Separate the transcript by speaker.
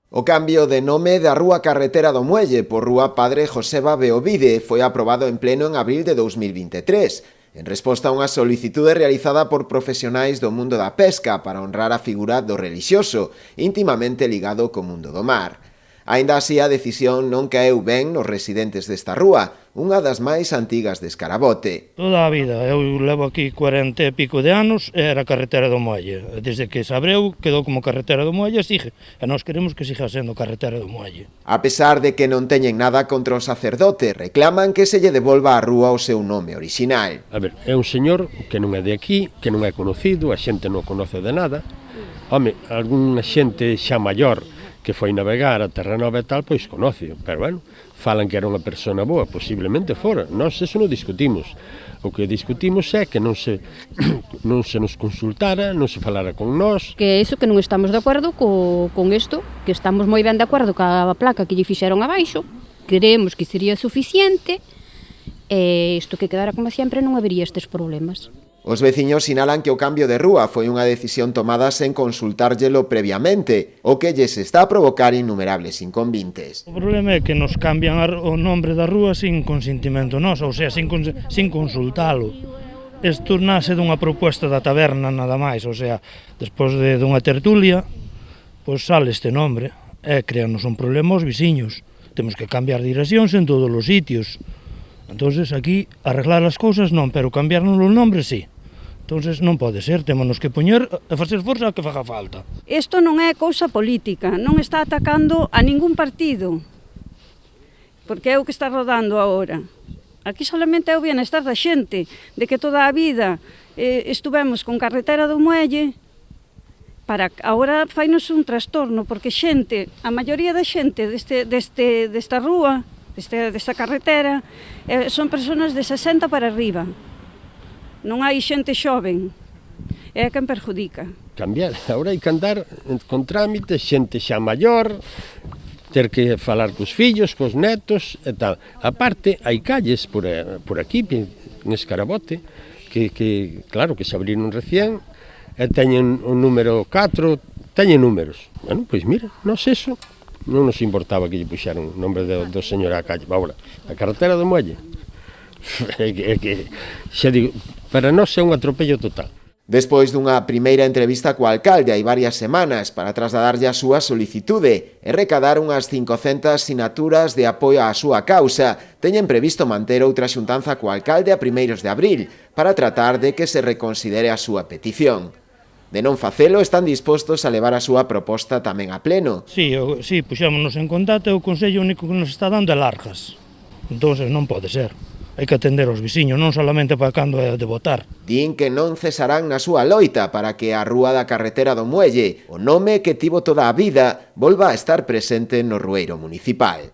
Speaker 1: O cambio de nome da Rúa Carretera do Muelle por Rúa Padre Joseba Beovide foi aprobado en pleno en abril de 2023, en resposta a unha solicitude realizada por profesionais do mundo da pesca para honrar a figura do relixioso, intimamente ligado co mundo do mar. Aínda así, a decisión non caeu ben nos residentes desta rúa, unha das máis antigas de Escarabote.
Speaker 2: Toda a vida, eu levo aquí 40 e pico de anos e era a carretera do Muelle. Desde que se abreu, quedou como carretera do Muelle e sigue. E nós queremos que siga sendo carretera do Muelle.
Speaker 1: A pesar de que non teñen nada contra o sacerdote, reclaman que se lle devolva á rúa o seu nome orixinal.
Speaker 3: A ver, é un señor que non é de aquí, que non é conocido, a xente non conoce de nada. Home, algunha xente xa maior que foi navegar a Terra Nova e tal, pois conoce, pero bueno, falan que era unha persona boa, posiblemente fora. Nós eso non discutimos. O que discutimos é que non se nos consultara, non se falara con nós.
Speaker 4: Que é iso, que non estamos de acordo con isto, que estamos moi ben de acordo ca placa que lle fixeron abaixo, creemos que sería suficiente, e isto que quedara como sempre non habería estes problemas.
Speaker 1: Os veciños sinalan que o cambio de rúa foi unha decisión tomada sen consultárllelo previamente, o que lles está a provocar innumerables inconvintes.
Speaker 2: O problema é que nos cambian o nombre da rúa sin consentimento noso, ou sea, sin consultalo. Isto nace dunha proposta da taberna nada máis, ou sea, despois dunha tertulia, pois sale este nombre, e creanos un problema aos veciños. Temos que cambiar direccións en todos os sitios. Entonces aquí arreglar as cousas non, pero cambiarnos os nombres sí. Entonces non pode ser, témonos que poñer e facer forza que faga falta.
Speaker 5: Isto non é cousa política, non está atacando a ningún partido, porque é o que está rodando agora. Aquí solamente é o bienestar da xente, de que toda a vida estuvemos con carretera do Muelle, para agora fainos un trastorno, porque xente, a maioría da xente desta rúa, desta carretera, son persoas de 60 para arriba. Non hai xente xoven, é quen perjudica.
Speaker 3: Cambiar, agora hai que andar con trámites, xente xa maior, ter que falar cos fillos, cos netos e tal. A parte, hai calles por aquí, en Escarabote, que claro, que se abriron recién, e teñen o número 4, teñen números. Bueno, pois mira, nós eso, non nos importaba que lle puxeran o nombre do señor á calle. Agora, a carretera do Muelle, xa digo, para nós é un atropello total.
Speaker 1: Despois dunha primeira entrevista co alcalde hai varias semanas para trasladarlle a súa solicitude e recadar unhas 500 sinaturas de apoio á súa causa, teñen previsto manter outra xuntanza co alcalde a primeiros de abril para tratar de que se reconsidere a súa petición. De non facelo, están dispostos a levar a súa proposta tamén a pleno.
Speaker 2: Sí, puxémonos en contacto e o Consello único que nos está dando é largas. Entón non pode ser. Hai que atender aos veciños, non solamente para cando é de votar.
Speaker 1: Din que non cesarán na súa loita para que a Rúa da Carretera do Muelle, o nome que tivo toda a vida, volva a estar presente no rueiro municipal.